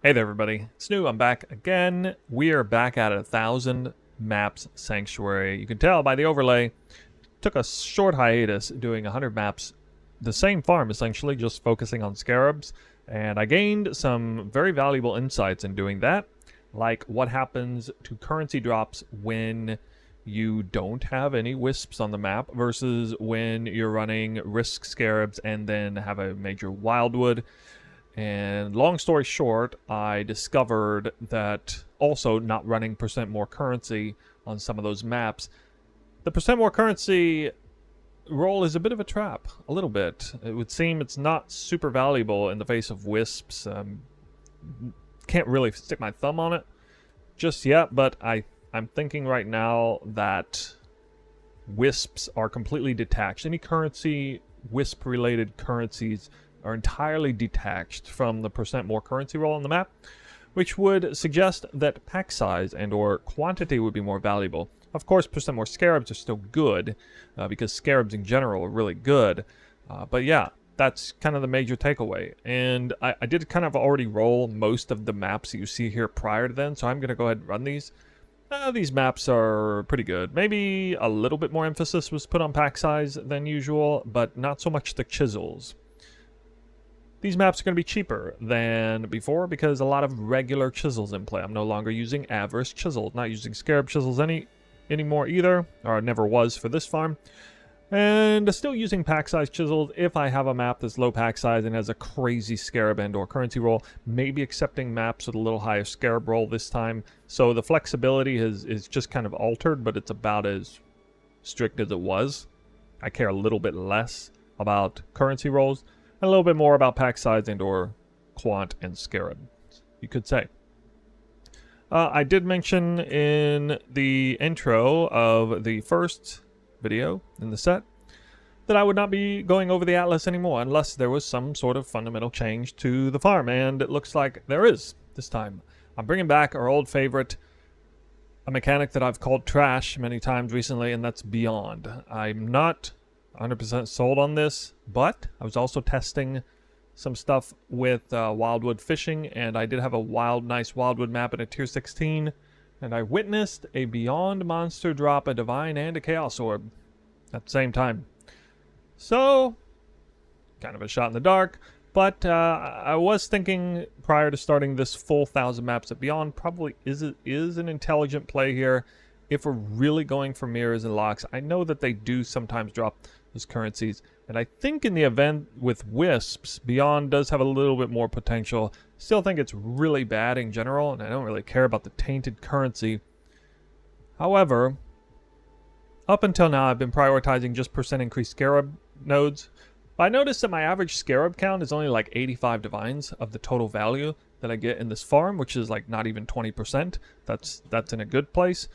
Hey there, everybody. It's New. I'm back again. We are back at 1,000 maps sanctuary. You can tell by the overlay. Took a short hiatus doing 100 maps, the same farm essentially, just focusing on Scarabs. And I gained some very valuable insights in doing that, like what happens to currency drops when you don't have any wisps on the map versus when you're running risk Scarabs and then have a major wildwood. And long story short, I discovered that also not running percent more currency on some of those maps, the percent more currency roll is a bit of a trap, a little bit. It would seem it's not super valuable in the face of wisps. Can't really stick my thumb on it just yet, but I'm thinking right now that wisps are completely detached. Any currency, wisp-related currencies are entirely detached from the percent more currency roll on the map, which would suggest that pack size and or quantity would be more valuable. Of course, percent more Scarabs are still good, because Scarabs in general are really good. But yeah, that's kind of the major takeaway. And I did kind of already roll most of the maps that you see here prior to then, so I'm going to go ahead and run these. These maps are pretty good. Maybe a little bit more emphasis was put on pack size than usual, but not so much the chisels. These maps are going to be cheaper than before because a lot of regular chisels in play. I'm no longer using Avarice chisels, not using Scarab chisels anymore either, or never was for this farm. And still using pack size chisels if I have a map that's low pack size and has a crazy Scarab and or currency roll. Maybe accepting maps with a little higher Scarab roll this time. So the flexibility is just kind of altered, but it's about as strict as it was. I care a little bit less about currency rolls. A little bit more about pack size and or quant and Scarab, you could say. I did mention in the intro of the first video in the set that I would not be going over the Atlas anymore unless there was some sort of fundamental change to the farm, and it looks like there is this time. I'm bringing back our old favorite, a mechanic that I've called trash many times recently, and that's Beyond. I'm not 100% sold on this, but I was also testing some stuff with wildwood fishing, and I did have a nice wildwood map in a tier 16, and I witnessed a Beyond monster drop a divine and a chaos orb at the same time. So, kind of a shot in the dark, but I was thinking prior to starting this full 1,000 maps at Beyond, probably is an intelligent play here if we're really going for mirrors and locks. I know that they do sometimes drop those currencies, and I think in the event with wisps, Beyond does have a little bit more potential. Still think it's really bad in general, and I don't really care about the tainted currency. However, up until now I've been prioritizing just percent increased Scarab nodes. I noticed that my average Scarab count is only like 85 divines of the total value that I get in this farm, which is like not even 20%. That's in a good place,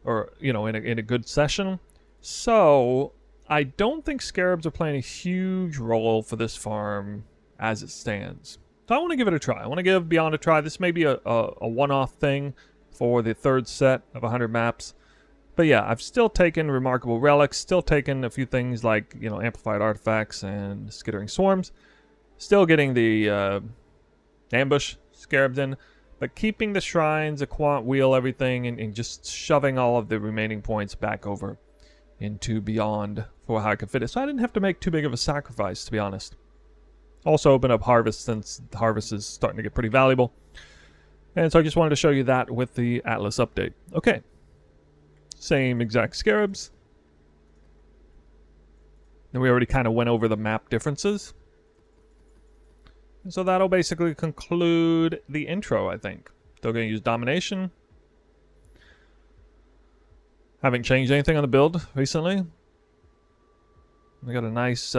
or you know, in a good session. So I don't think Scarabs are playing a huge role for this farm as it stands. So I want to give it a try. I want to give Beyond a try. This may be a one-off thing for the third set of 100 maps. But yeah, I've still taken Remarkable Relics, still taken a few things like, you know, Amplified Artifacts and Skittering Swarms. Still getting the Ambush Scarabs in, but keeping the Shrines, the Quant Wheel, everything, and just shoving all of the remaining points back over into Beyond for how I could fit it. So I didn't have to make too big of a sacrifice, to be honest. Also open up Harvest, since Harvest is starting to get pretty valuable. And so I just wanted to show you that with the Atlas update. Okay. Same exact Scarabs. And we already kind of went over the map differences. And so that'll basically conclude the intro, I think. Still going to use Domination. Haven't changed anything on the build recently. We got a nice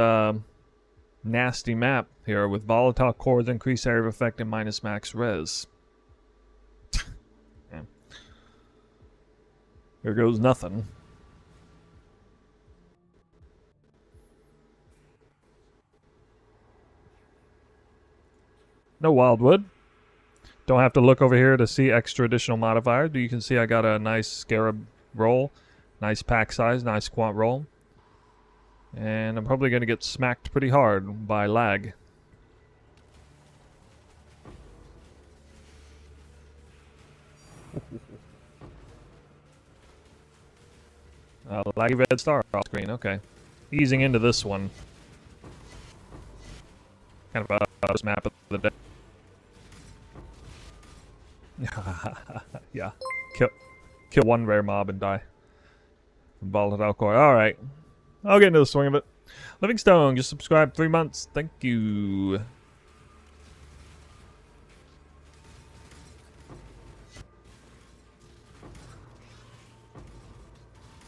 nasty map here with volatile cores, increased area of effect, and minus max res. Yeah. Here goes nothing. No wildwood. Don't have to look over here to see extra additional modifiers, but you can see I got a nice Scarab roll, nice pack size, nice quant roll. And I'm probably going to get smacked pretty hard by lag. Laggy red star off screen. Okay. Easing into this one. Kind of a first map of the day. Yeah. Kill one rare mob and die. Volatile core. Alright. I'll get into the swing of it. Livingstone, just subscribed 3 months. Thank you.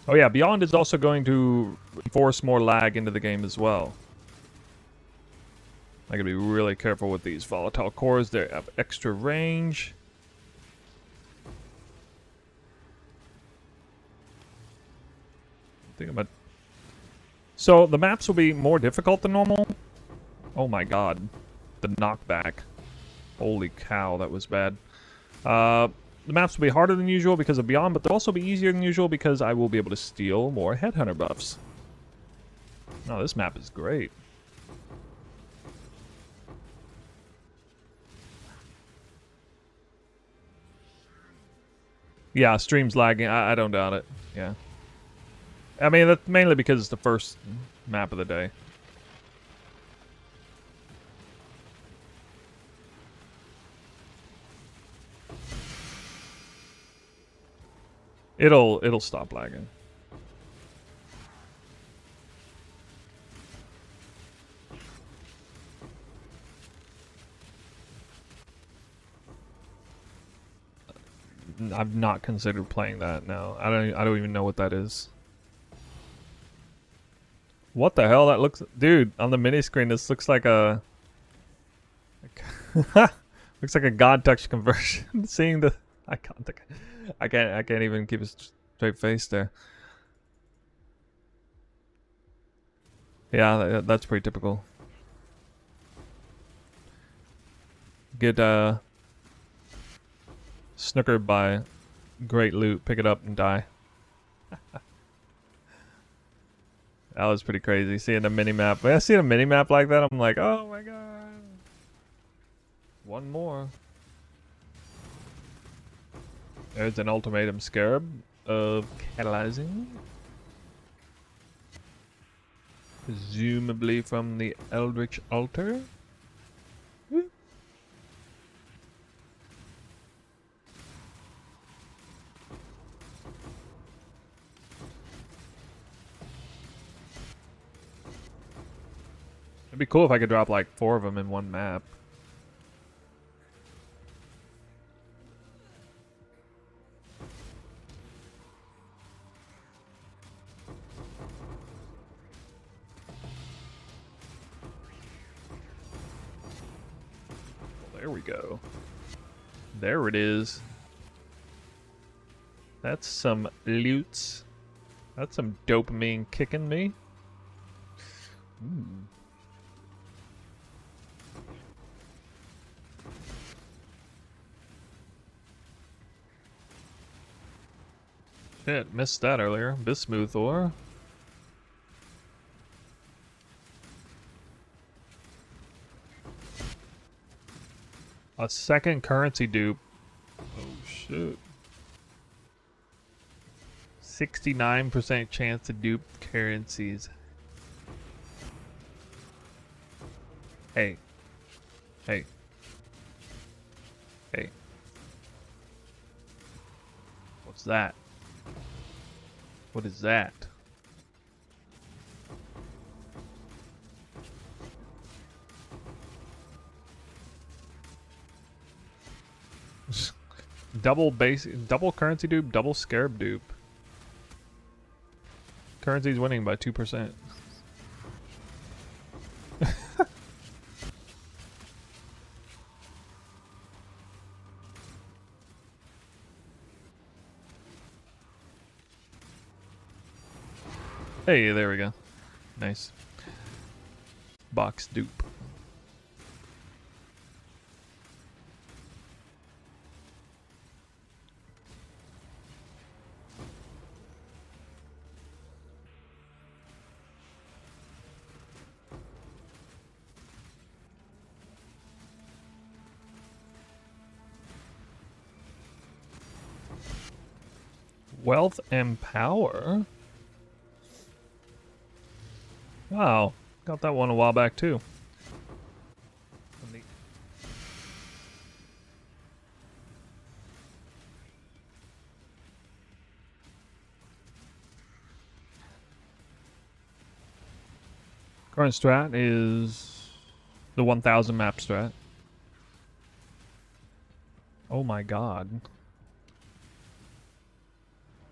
Oh yeah, Beyond is also going to force more lag into the game as well. I gotta be really careful with these volatile cores. They have extra range. So the maps will be more difficult than normal. Oh my god. The knockback. Holy cow, that was bad. The maps will be harder than usual because of Beyond, but they'll also be easier than usual because I will be able to steal more Headhunter buffs. Oh, this map is great. Yeah, stream's lagging. I don't doubt it. Yeah. I mean, that's mainly because it's the first map of the day. It'll stop lagging. I've not considered playing that now. I don't even know what that is. What the hell? That looks, dude, on the mini screen this looks like a looks like a God touch conversion. Seeing the I can't even keep a straight face there. Yeah, that's pretty typical. Get snookered by great loot, pick it up and die. That was pretty crazy. Seeing a mini map. When I see a mini map like that, I'm like, oh my god. One more. There's an ultimatum Scarab of catalyzing. Presumably from the Eldritch Altar. Woo. It'd be cool if I could drop like 4 of them in one map. Well, there we go. There it is. That's some loot. That's some dopamine kicking me. Ooh. Shit, missed that earlier. Bismuth ore. A second currency dupe. Oh shit. 69% chance to dupe currencies. Hey. Hey. Hey. What's that? What is that? Double currency dupe, double scarab dupe. Currency's winning by 2%. Hey, there we go. Nice. Box dupe. Wealth and power? Wow. Got that one a while back too. Current strat is the 1000 map strat. Oh my god.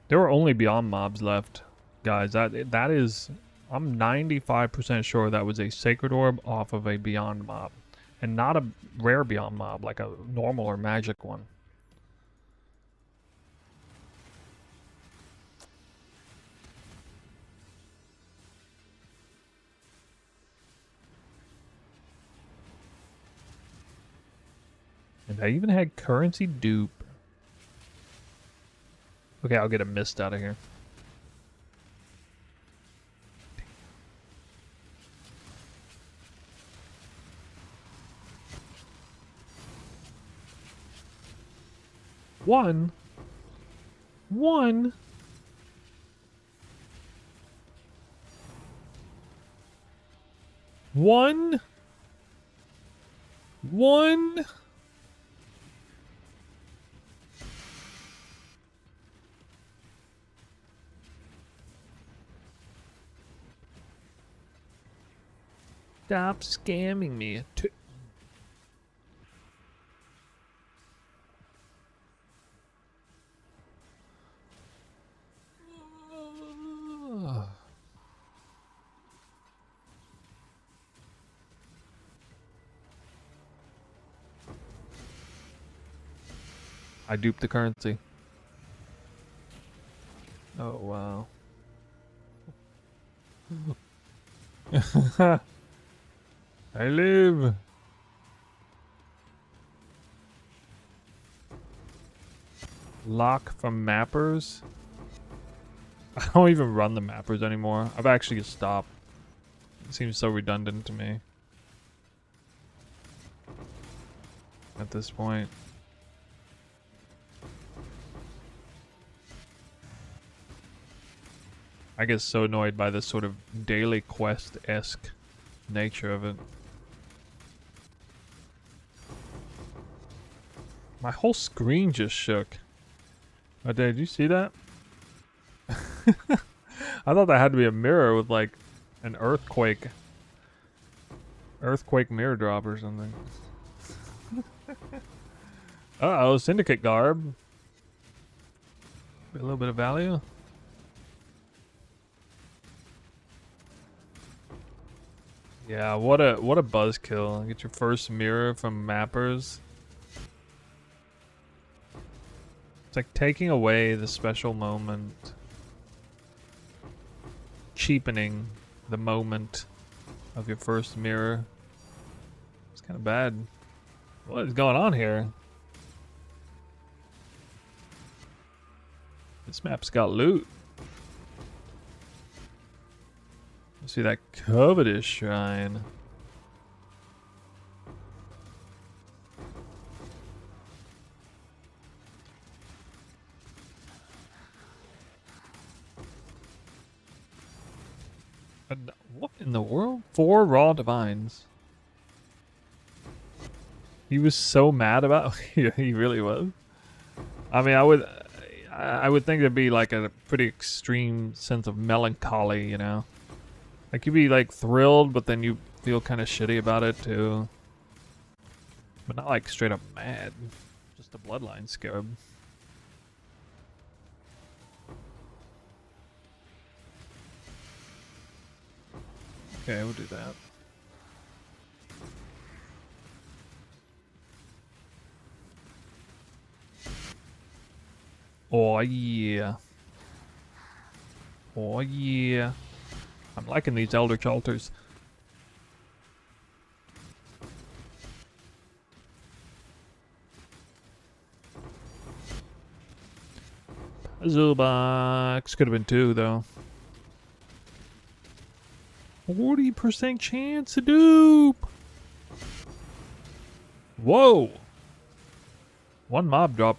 There are only Beyond mobs left, guys. That is, I'm 95% sure that was a Sacred Orb off of a Beyond mob. And not a rare Beyond mob, like a normal or magic one. And I even had currency dupe. Okay, I'll get a mist out of here. One. One. One. One. Stop scamming me. I duped the currency. Oh, wow. I live. Lock from mappers? I don't even run the mappers anymore. I've actually stopped. It seems so redundant to me at this point. I get so annoyed by this sort of daily quest-esque nature of it. My whole screen just shook. Oh, did you see that? I thought that had to be a mirror with like an earthquake mirror drop or something. Uh-oh, syndicate garb. A little bit of value. Yeah, what a buzzkill. Get your first mirror from mappers. It's like taking away the special moment. Cheapening the moment of your first mirror. It's kind of bad. What is going on here? This map's got loot. Let's see that covetous shrine. What in the world? 4 raw divines. He was so mad about. He really was. I mean, I would think there'd be like a pretty extreme sense of melancholy, you know. Like you'd be like thrilled, but then you feel kind of shitty about it too. But not like straight up mad. Just a bloodline scarab. Okay, we'll do that. Oh yeah. Oh yeah. I'm liking these Eldritch Altars. Puzzle box. Could have been 2 though. 40% chance to dupe. Whoa. 1 mob drop.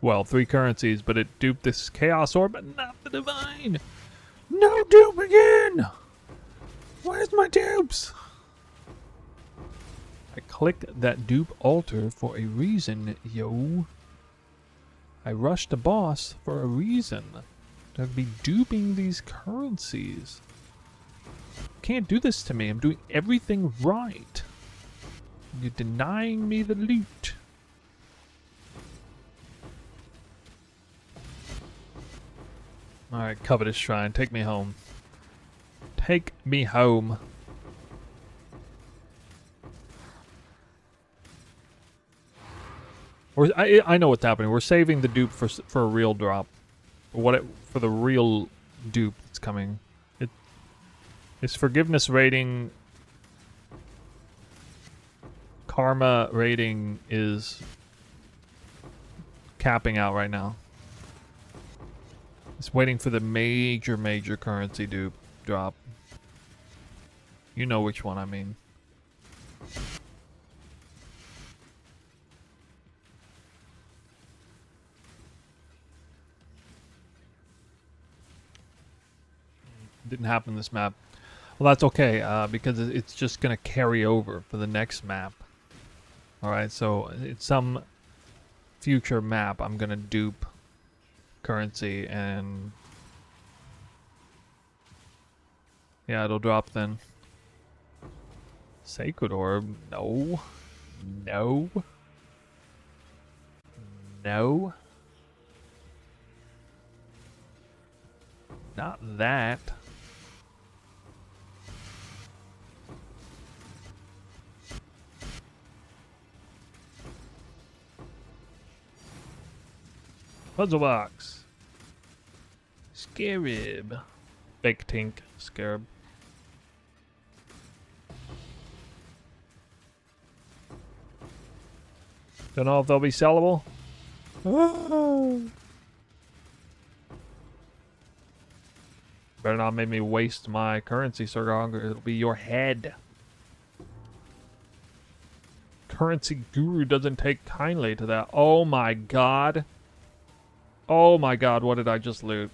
well, 3 currencies, but it duped this Chaos Orb, but not the Divine. No dupe again! Where's my dupes? I clicked that dupe altar for a reason, yo. I rushed the boss for a reason. To be duping these currencies. Can't do this to me. I'm doing everything right. You're denying me the loot. Alright, Covetous Shrine. Take me home. Take me home. I know what's happening. We're saving the dupe for a real drop. For the real dupe that's coming. Its forgiveness rating, karma rating is capping out right now. It's waiting for the major currency dupe drop. You know which one I mean. Didn't happen this map. Well, that's okay, because it's just going to carry over for the next map. Alright, so it's some future map I'm going to dupe currency and... yeah, it'll drop then. Sacred Orb? No. No. No. Not that. Puzzle box. Scarab. Fake Tink Scarab. Don't know if they'll be sellable. Better not make me waste my currency, Sir Gong, or it'll be your head. Currency Guru doesn't take kindly to that. Oh my god. Oh my god, what did I just loot?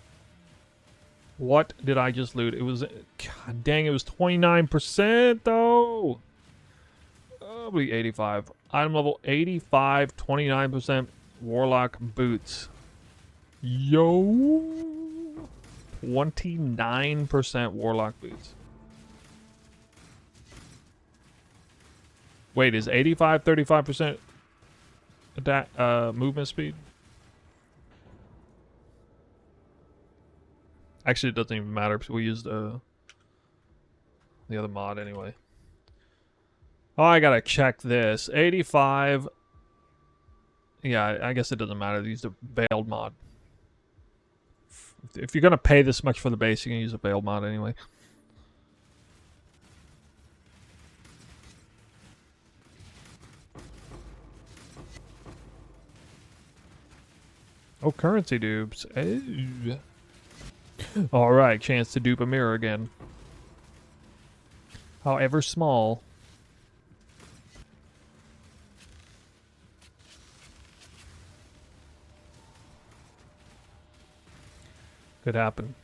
What did I just loot? It was... god dang, it was 29% though! Oh, be 85. Item level 85, 29% Warlock Boots. Yo! 29% Warlock Boots. Wait, is 85 35% attack movement speed? Actually, it doesn't even matter because we used the other mod anyway. Oh, I gotta check this. 85. Yeah, I guess it doesn't matter. Use the veiled mod. If you're gonna pay this much for the base, you can use a veiled mod anyway. Oh, currency dupes. Oh. Alright, chance to dupe a mirror again. However small. Could happen.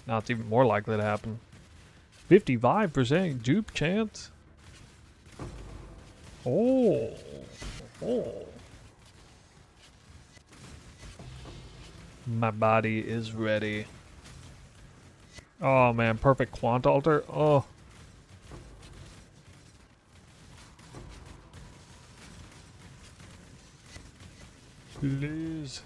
Now it's even more likely to happen. 55% dupe chance. Oh. Oh. My body is ready. Oh man, perfect quant altar. Oh. Please.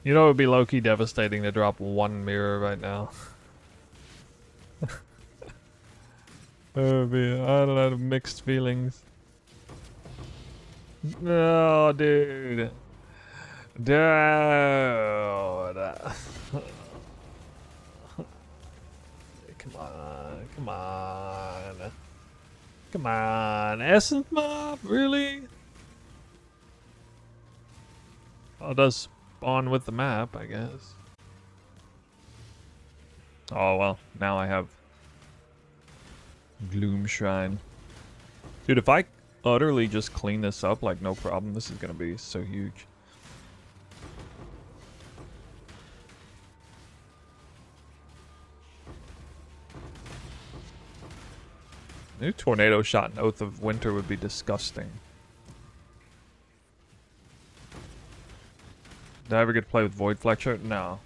You know it would be low-key devastating to drop one mirror right now. Oh man, I don't have mixed feelings. No, dude. Dude. Come on, come on. Come on, Essence Mob, really? Oh, it does spawn with the map, I guess. Oh well, now I have Gloom Shrine. Dude, if I utterly just clean this up, like, no problem, this is gonna be so huge. New tornado shot and Oath of Winter would be disgusting. Did I ever get to play with Void Fletcher? No.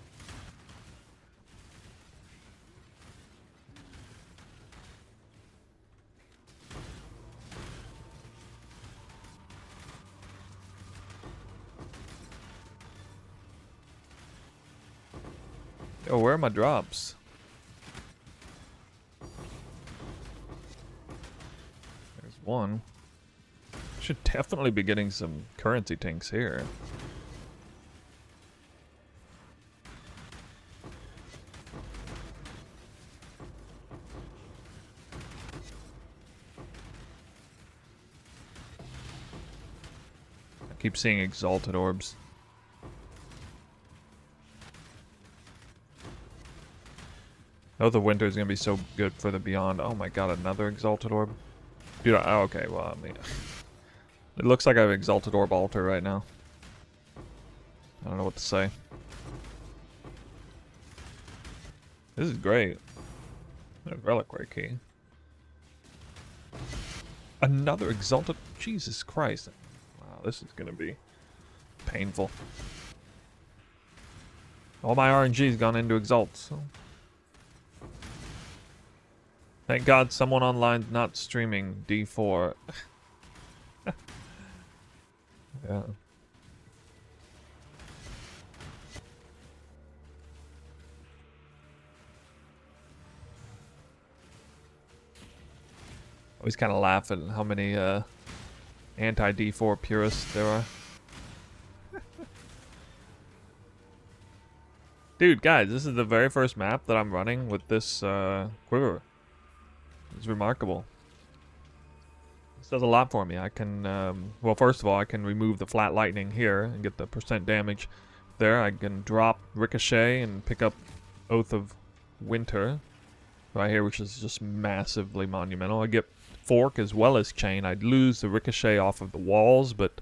Yo, where are my drops? There's one. Should definitely be getting some currency tanks here. I keep seeing exalted orbs. Oh, the winter is gonna be so good for the beyond. Oh my god, another exalted orb. Dude, oh, okay, well, I mean, it looks like I have exalted orb altar right now. I don't know what to say. This is great. A reliquary key. Another exalted. Jesus Christ! Wow, this is gonna be painful. All my RNG's gone into exalts. So. Thank God someone online's not streaming D4. Yeah. Always kind of laugh at how many anti-D4 purists there are. Dude, guys, this is the very first map that I'm running with this quiver. It's remarkable. This does a lot for me. I can, well, first of all, I can remove the flat lightning here and get the % damage there. I can drop Ricochet and pick up Oath of Winter right here, which is just massively monumental. I get Fork as well as Chain. I'd lose the Ricochet off of the walls, but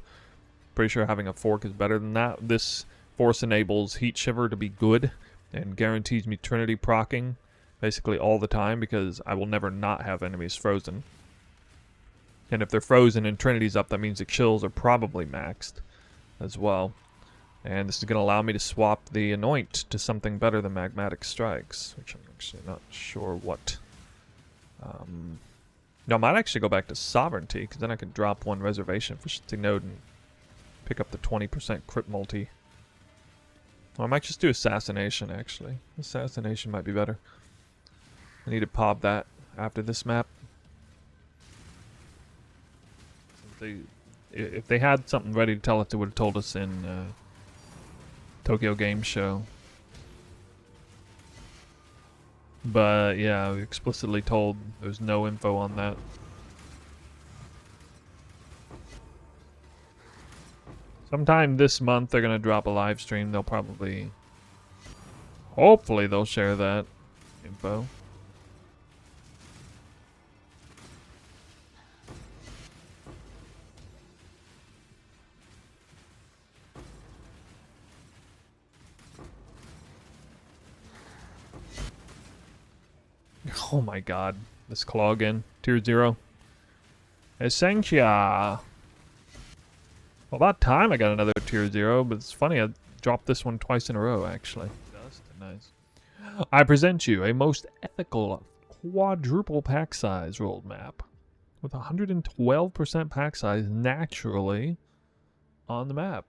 pretty sure having a Fork is better than that. This force enables Heat Shiver to be good and guarantees me Trinity proccing basically all the time, because I will never not have enemies frozen. And if they're frozen and Trinity's up, that means the chills are probably maxed as well. And this is going to allow me to swap the Anoint to something better than Magmatic Strikes, which I'm actually not sure what. No, I might actually go back to Sovereignty, because then I could drop one Reservation Efficiency node and pick up the 20% crit multi. Or I might just do Assassination, actually. Assassination might be better. I need to pop that after this map. If they had something ready to tell us, they would have told us in Tokyo Game Show. But yeah, we explicitly told there's no info on that. Sometime this month they're gonna drop a live stream. They'll probably, hopefully they'll share that info. Oh my god. This claw again. Tier 0. Essentia. Well, about time I got another tier 0, but it's funny, I dropped this one twice in a row, actually. Nice. I present you a most ethical quadruple pack size rolled map with 112% pack size naturally on the map.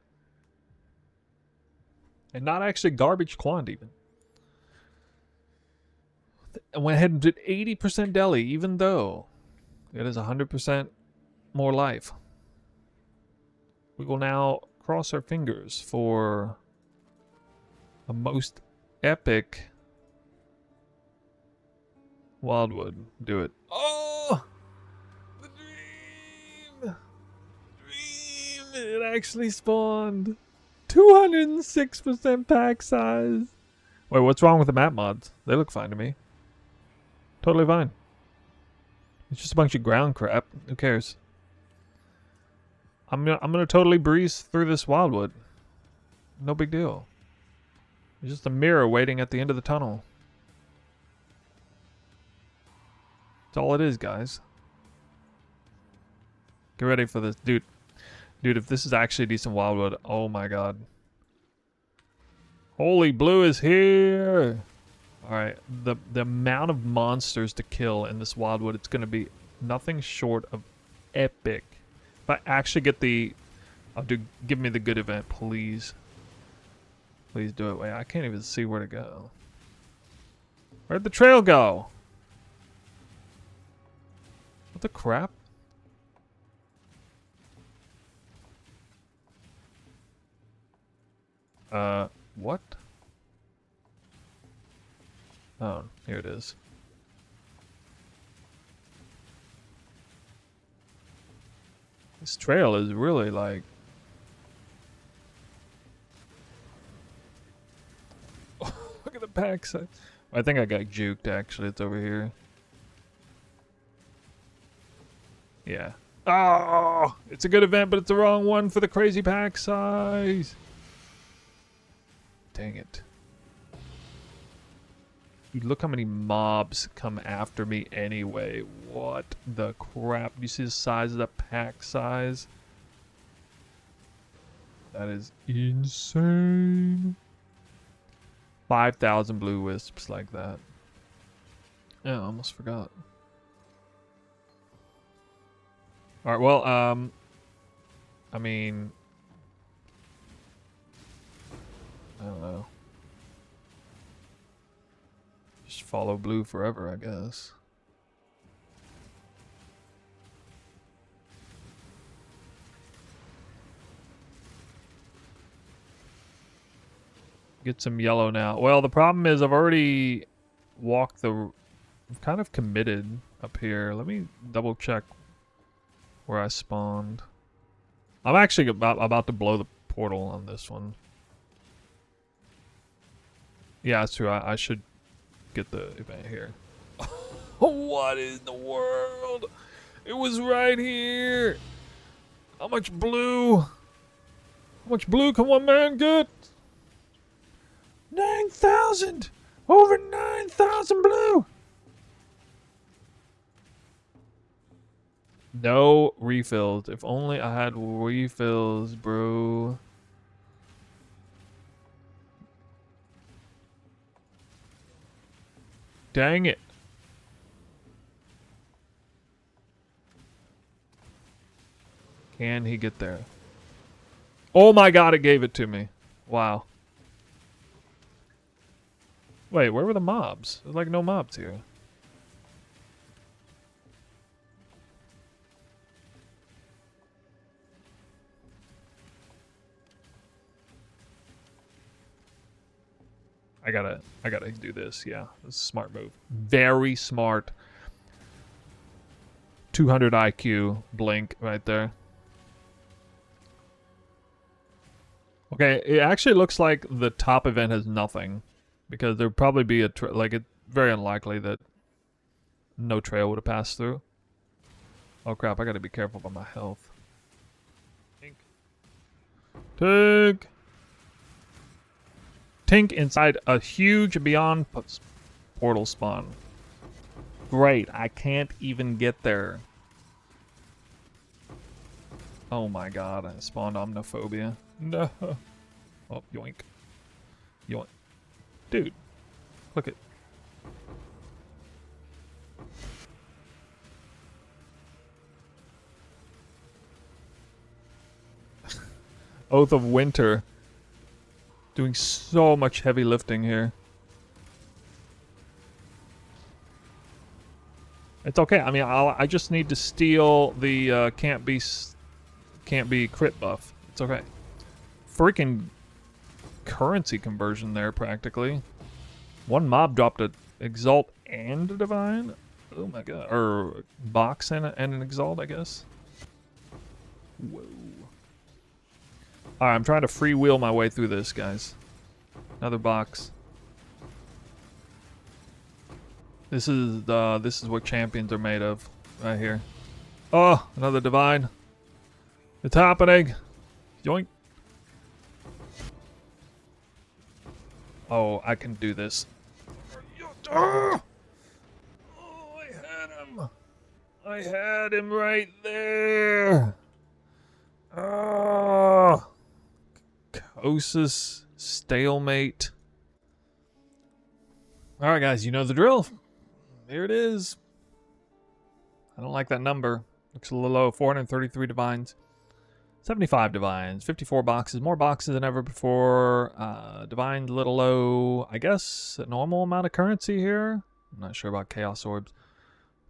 And not actually garbage quant even. I went ahead and did 80% deli, even though it is 100% more life. We will now cross our fingers for a most epic Wildwood. Do it. Oh! The dream! It actually spawned. 206% pack size. Wait, what's wrong with the map mods? They look fine to me. Totally fine. It's just a bunch of ground crap. Who cares? I'm gonna totally breeze through this wildwood. No big deal. It's just a mirror waiting at the end of the tunnel. That's all it is, guys. Get ready for this, dude. Dude, if this is actually decent wildwood, oh my god. Holy blue is here! Alright, the amount of monsters to kill in this wildwood, it's gonna be nothing short of epic. If I actually get the... Oh, dude, give me the good event, please. Please do it. Wait, I can't even see where to go. Where'd the trail go? What the crap? What? Oh, here it is. This trail is really like... Look at the packs. I think I got juked, actually. It's over here. Yeah. Oh! It's a good event, but it's the wrong one for the crazy pack size. Dang it. Dude, look how many mobs come after me anyway. What the crap? You see the size of the pack size? That is insane. 5,000 blue wisps like that. Yeah, I almost forgot. Alright, well, I mean... I don't know. Just follow blue forever, I guess. Get some yellow now. Well, the problem is I've already walked the... I'm kind of committed up here. Let me double check where I spawned. I'm actually about to blow the portal on this one. Yeah, that's true. I should get the event here. What in the world? It was right here. How much blue? How much blue can one man get? 9,000! Over 9,000 blue! No refills. If only I had refills, bro. Dang it. Can he get there? Oh my god, it gave it to me. Wow. Wait, where were the mobs? There's like no mobs here. I gotta do this, yeah. This is a smart move. Very smart. 200 IQ blink right there. Okay, it actually looks like the top event has nothing. Because there'd probably be a... like, it's very unlikely that no trail would have passed through. Oh crap, I gotta be careful about my health. Tink. Tink! Tink inside a huge beyond portal spawn. Great, I can't even get there. Oh my god, I spawned omnophobia. No. Oh, yoink. Yoink. Dude, look at... Oath of Winter. Doing so much heavy lifting here. It's okay. I mean, I just need to steal the can't be crit buff. It's okay. Freaking currency conversion there, practically. One mob dropped an Exalt and a Divine. Oh my god. Or box and an Exalt, I guess. Whoa. Alright, I'm trying to freewheel my way through this, guys. Another box. This is what champions are made of. right here. Oh, another divine. It's happening. Yoink. Oh, I can do this. Oh, I had him. I had him right there. Oh. Kosis stalemate. Alright, guys, you know the drill. Here it is. I don't like that number. Looks a little low. 433 divines. 75 divines. 54 boxes. More boxes than ever before. Divines a little low. I guess a normal amount of currency here. I'm not sure about Chaos Orbs.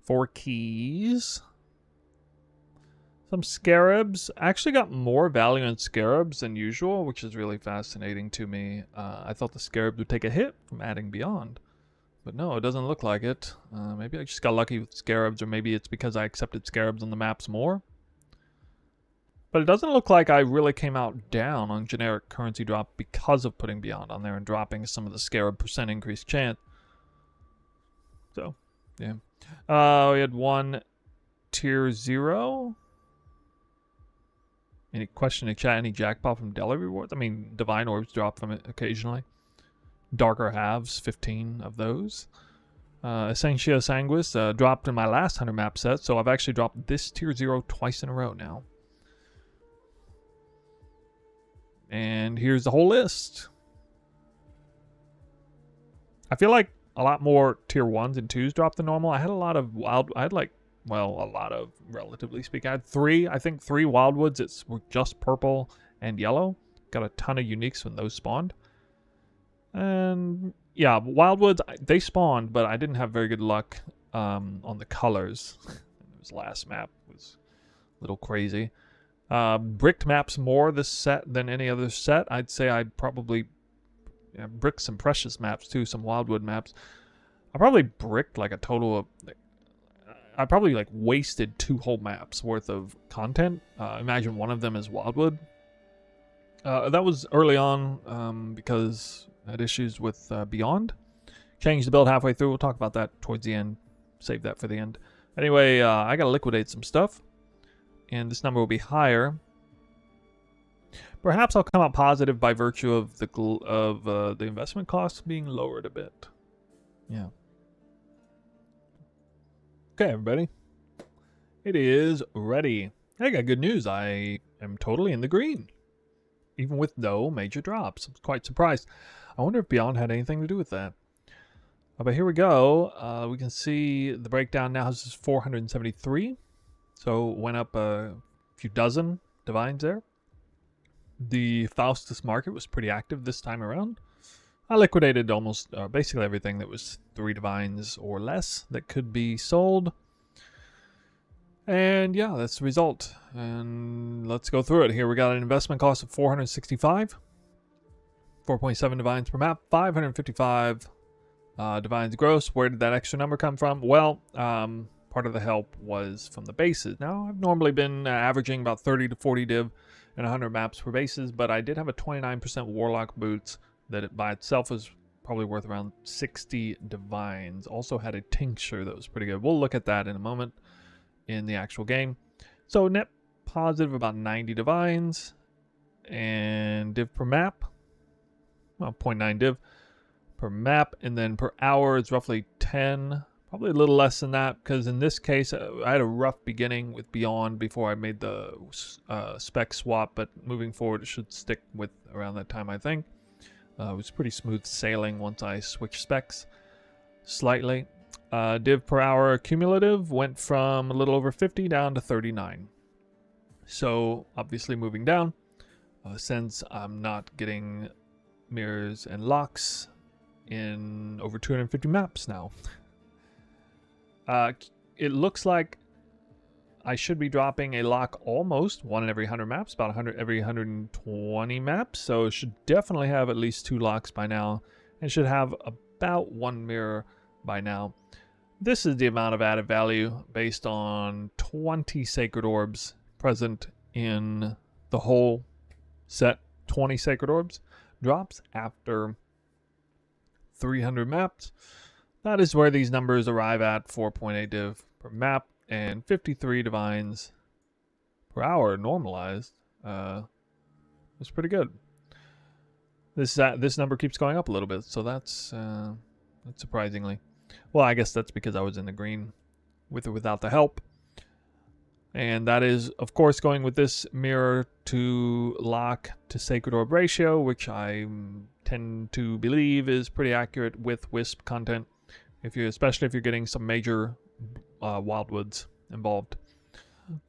4 keys. Some Scarabs. I actually got more value in Scarabs than usual, which is really fascinating to me. I thought the Scarabs would take a hit from adding Beyond. But no, it doesn't look like it. Maybe I just got lucky with Scarabs, or maybe it's because I accepted Scarabs on the maps more. But it doesn't look like I really came out down on generic currency drop because of putting Beyond on there and dropping some of the Scarab % increased chance. So, yeah. We had one tier 0. Any question in chat? Any jackpot from Deli rewards? I mean, Divine Orbs drop from it occasionally. Darker Halves, 15 of those. Essentia Sanguis dropped in my last 100 map set, so I've actually dropped this tier 0 twice in a row now. And here's the whole list. I feel like a lot more tier 1s and 2s dropped than normal. I had a lot of relatively speaking. I had 3 Wildwoods. It's just purple and yellow. Got a ton of uniques when those spawned. And yeah, Wildwoods, they spawned, but I didn't have very good luck on the colors. This last map was a little crazy. Bricked maps more this set than any other set. I'd say I'd probably brick some precious maps too, some Wildwood maps. I probably bricked like a total of... I probably like wasted 2 whole maps worth of content. Imagine one of them is Wildwood. That was early on because I had issues with Beyond. Changed the build halfway through. We'll talk about that towards the end. Save that for the end. Anyway, I gotta liquidate some stuff. And this number will be higher. Perhaps I'll come out positive by virtue of the investment costs being lowered a bit. Yeah. Okay, everybody. It is ready. I got good news. I am totally in the green. Even with no major drops. I'm quite surprised. I wonder if Beyond had anything to do with that. But here we go. We can see the breakdown now is 473. So went up a few dozen divines there. The Faustus market was pretty active this time around. I liquidated almost basically everything that was 3 divines or less that could be sold. And yeah, that's the result. And let's go through it. Here we got an investment cost of 465. 4.7 divines per map. 555 divines gross. Where did that extra number come from? Well, part of the help was from the bases. Now, I've normally been averaging about 30 to 40 div and 100 maps per bases, but I did have a 29% Warlock boots that it by itself was probably worth around 60 divines. Also had a tincture that was pretty good. We'll look at that in a moment in the actual game. So net positive about 90 divines and div per map, well, 0.9 div per map, and then per hour it's roughly 10. Probably a little less than that, because in this case, I had a rough beginning with Beyond before I made the spec swap, but moving forward, it should stick with around that time, I think. It was pretty smooth sailing once I switched specs slightly. Div per hour cumulative went from a little over 50 down to 39. So, obviously moving down, since I'm not getting mirrors and locks in over 250 maps now. It looks like I should be dropping a lock almost 1 in every 100 maps, about 100 every 120 maps. So it should definitely have at least 2 locks by now, and should have about 1 mirror by now. This is the amount of added value based on 20 Sacred Orbs present in the whole set. 20 Sacred Orbs drops after 300 maps. That is where these numbers arrive at. 4.8 div per map and 53 divines per hour normalized. It's pretty good. This number keeps going up a little bit, so that's surprisingly. Well, I guess that's because I was in the green with or without the help. And that is, of course, going with this mirror to lock to Sacred Orb ratio, which I tend to believe is pretty accurate with Wisp content, especially if you're getting some major wildwoods involved.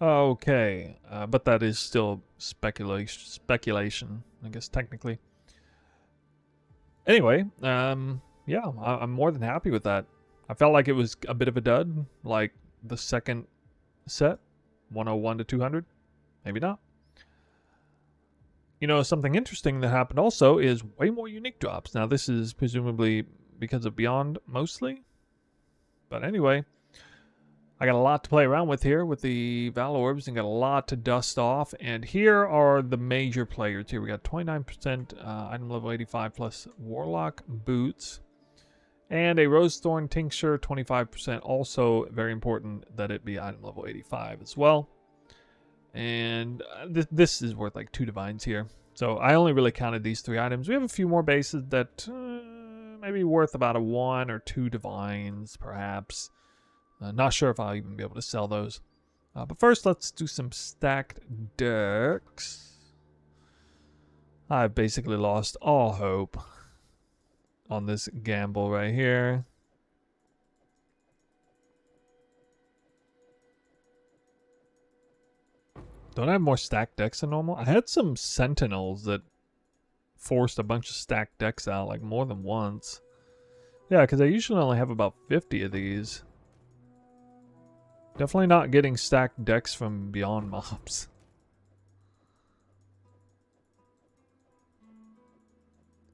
Okay, but that is still speculation, I guess, technically. Anyway, yeah, I'm more than happy with that. I felt like it was a bit of a dud, like the second set, 101 to 200. Maybe not. You know, something interesting that happened also is way more unique drops. Now, this is presumably because of Beyond, mostly. But anyway, I got a lot to play around with here with the Val Orbs and got a lot to dust off. And here are the major players here. We got 29% item level 85 plus Warlock Boots. And a Rosethorn Tincture, 25%. Also very important that it be item level 85 as well. And this is worth like 2 divines here. So I only really counted these 3 items. We have a few more bases that maybe worth about a 1 or 2 divines, perhaps. Not sure if I'll even be able to sell those. But first, let's do some stacked decks. I've basically lost all hope on this gamble right here. Don't I have more stacked decks than normal? I had some Sentinels that forced a bunch of stacked decks out, like more than once. Yeah, because I usually only have about 50 of these. Definitely not getting stacked decks from Beyond mobs.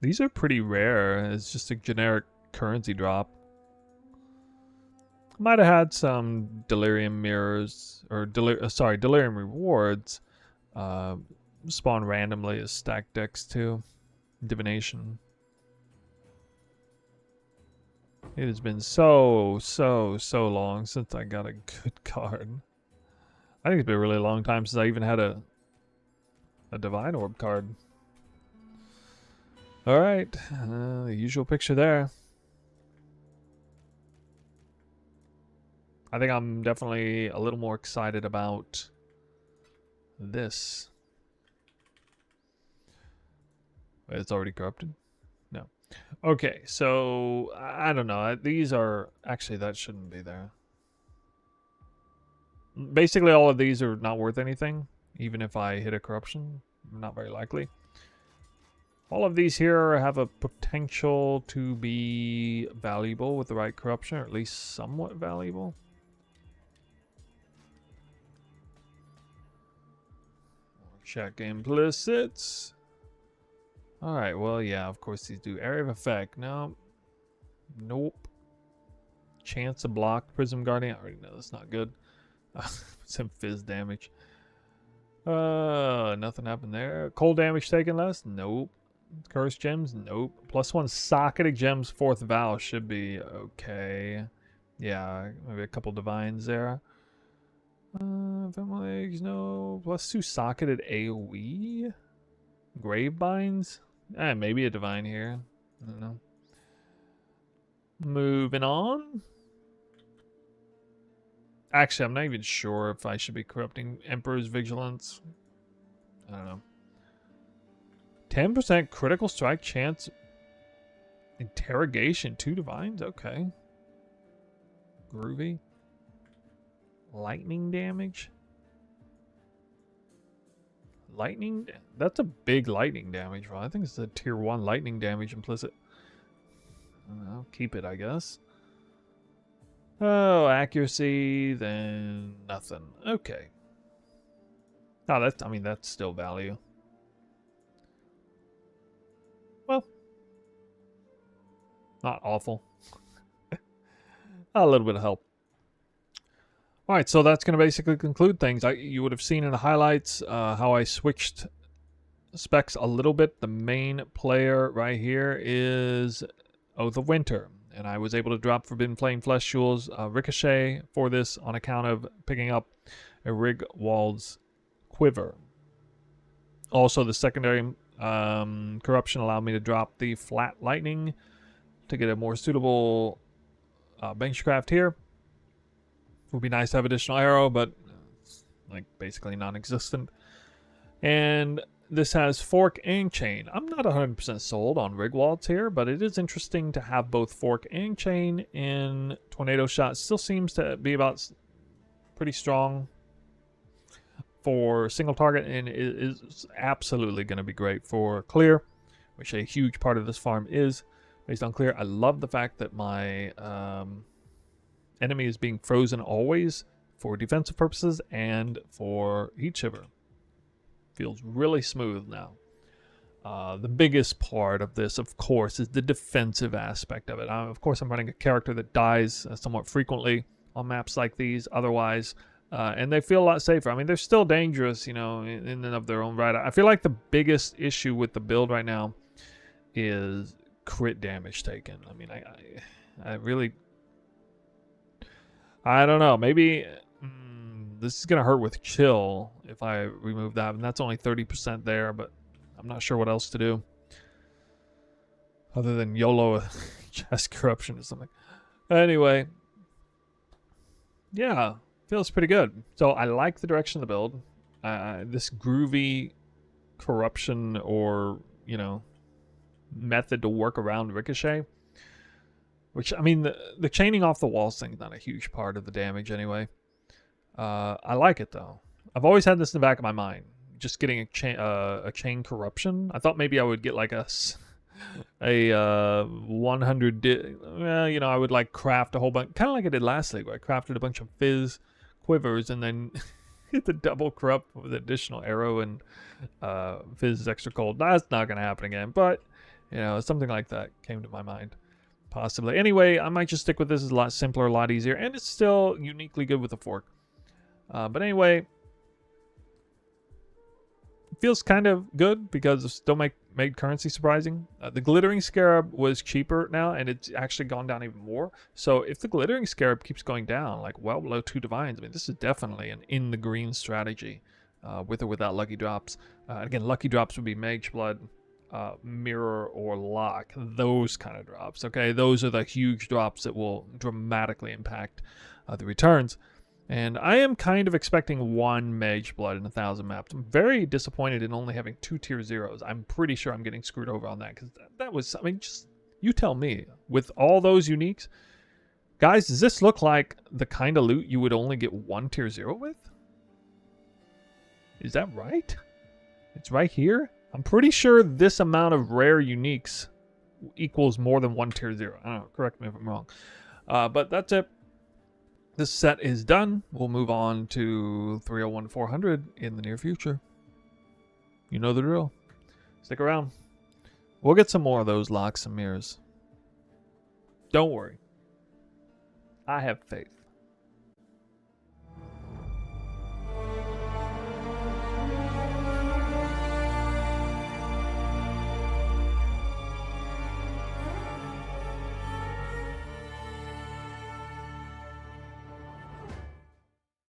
These are pretty rare. It's just a generic currency drop. Might have had some Delirium mirrors, or Delirium rewards spawn randomly as stacked decks too. Divination. It has been so long since I got a good card. I think it's been a really long time since I even had a Divine Orb card. Alright, the usual picture there. I think I'm definitely a little more excited about this. Wait, it's already corrupted? No. Okay, so I don't know. These are actually, that shouldn't be there. Basically, all of these are not worth anything, even if I hit a corruption. Not very likely. All of these here have a potential to be valuable with the right corruption, or at least somewhat valuable. Check implicits. Alright, well, yeah, of course these do. Area of effect. No. Nope. Chance to block Prism Guardian. I already know that's not good. Some fizz damage. Nothing happened there. Cold damage taken less? Nope. Cursed gems? Nope. +1 socketed gems, 4th vow should be okay. Yeah, maybe a couple divines there. Legs, no. +2 socketed AoE? Gravebinds? Maybe a divine here. I don't know. Moving on. Actually, I'm not even sure if I should be corrupting Emperor's Vigilance. I don't know. 10% critical strike chance. Interrogation, 2 divines? Okay. Groovy. Lightning damage? Lightning? That's a big lightning damage. Well, I think it's a tier 1 lightning damage implicit. I'll keep it, I guess. Oh, accuracy, then nothing. Okay. Oh, that's, I mean, that's still value. Well, not awful. A little bit of help. Alright, so that's going to basically conclude things. You would have seen in the highlights how I switched specs a little bit. The main player right here is Oath of Winter. and I was able to drop Forbidden Flame Flesh Jewels Ricochet for this on account of picking up a Rigwald's Quiver. Also, the secondary corruption allowed me to drop the Flat Lightning to get a more suitable benchcraft here. Would be nice to have additional arrow, but it's like basically non-existent. And this has fork and chain. I'm not 100% sold on Rigwald's here, but it is interesting to have both fork and chain in Tornado Shot. Still seems to be about pretty strong for single target, and it is absolutely going to be great for clear, which a huge part of this farm is based on clear. I love the fact that my enemy is being frozen always for defensive purposes and for heat shiver. Feels really smooth now. The biggest part of this, of course, is the defensive aspect of it. Of course, I'm running a character that dies somewhat frequently on maps like these otherwise, and they feel a lot safer. I mean, they're still dangerous, you know, in and of their own right. I feel like the biggest issue with the build right now is crit damage taken. I mean, I really... I don't know. Maybe this is going to hurt with chill if I remove that. And that's only 30% there, but I'm not sure what else to do. Other than YOLO chest corruption or something. Anyway. Yeah. Feels pretty good. So I like the direction of the build. This groovy corruption or, you know, method to work around Ricochet. Which, I mean, the chaining off the walls thing is not a huge part of the damage anyway. I like it, though. I've always had this in the back of my mind. Just getting a chain corruption. I thought maybe I would get like a 100... you know, I would like craft a whole bunch. Kind of like I did last league, where I crafted a bunch of fizz quivers and then hit the double corrupt with additional arrow and fizz extra cold. That's not going to happen again. But, you know, something like that came to my mind. Possibly. Anyway, I might just stick with this. It's a lot simpler, a lot easier, and it's still uniquely good with the fork. But anyway, it feels kind of good because it still made currency surprising. The Glittering Scarab was cheaper now, and it's actually gone down even more. So if the Glittering Scarab keeps going down, like well below 2 divines, I mean, this is definitely an in the green strategy, with or without lucky drops. Again, lucky drops would be Mage Blood, Mirror, or Lock. Those kind of drops. Okay, those are the huge drops that will dramatically impact the returns. And I am kind of expecting 1 Mage Blood in 1,000 maps. I'm very disappointed in only having 2 tier 0s. I'm pretty sure I'm getting screwed over on that, because that was, I mean, just, you tell me. With all those uniques, guys, does this look like the kind of loot you would only get 1 tier 0 with? Is that right? It's right here? I'm pretty sure this amount of rare uniques equals more than 1 tier 0. I don't know, correct me if I'm wrong. But that's it. This set is done. We'll move on to 301-400 in the near future. You know the drill. Stick around. We'll get some more of those locks and mirrors. Don't worry. I have faith.